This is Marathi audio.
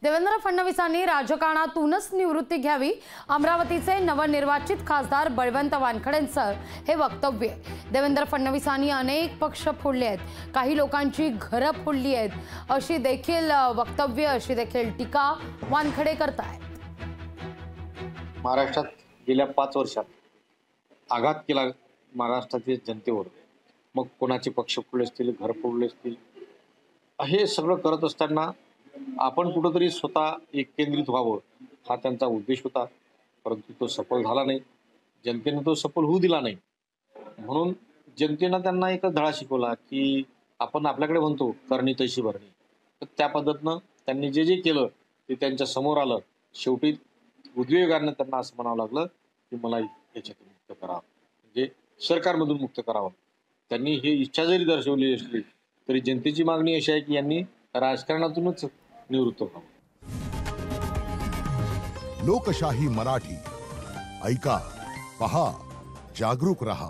देवेंद्र फडणवीसांनी राजकारणातूनच निवृत्ती घ्यावी, अमरावतीचे नवनिर्वाचित खासदार बळवंत वानखडेंचं हे वक्तव्य आहे। देवेंद्र फडणवीसांनी अनेक पक्ष फोडले आहेत, काही लोकांची घरं फोडली आहेत, अशी देखील वक्तव्य, अशी देखील टीका वानखडे करतायत। महाराष्ट्रात गेल्या 5 वर्षात आघात केला महाराष्ट्रातील जनतेवर, मग कोणाचे पक्ष फोडले असतील, घर फोडले असतील, हे सगळं करत असताना आपण कुठेतरी स्वतः एक केंद्रित व्हावं हा त्यांचा उद्देश होता, परंतु तो सफल झाला नाही। जनतेने तो सफल होऊ दिला नाही, म्हणून जनतेनं त्यांना एक धडा शिकवला की आपण आपल्याकडे म्हणतो करणी तशी भरणी, तर त्या पद्धतीनं त्यांनी जे जे केलं ते त्यांच्या समोर आलं। शेवटी उद्योगांना त्यांना असं म्हणावं लागलं की मला याच्यातून मुक्त करावं, म्हणजे सरकारमधून मुक्त करावं। त्यांनी ही इच्छा जरी दर्शवली असली तरी जनतेची मागणी अशी आहे की यांनी राजकारणातूनच निवृत्त व्हावं। लोकशाही मराठी ऐका, पहा, जागरूक रहा।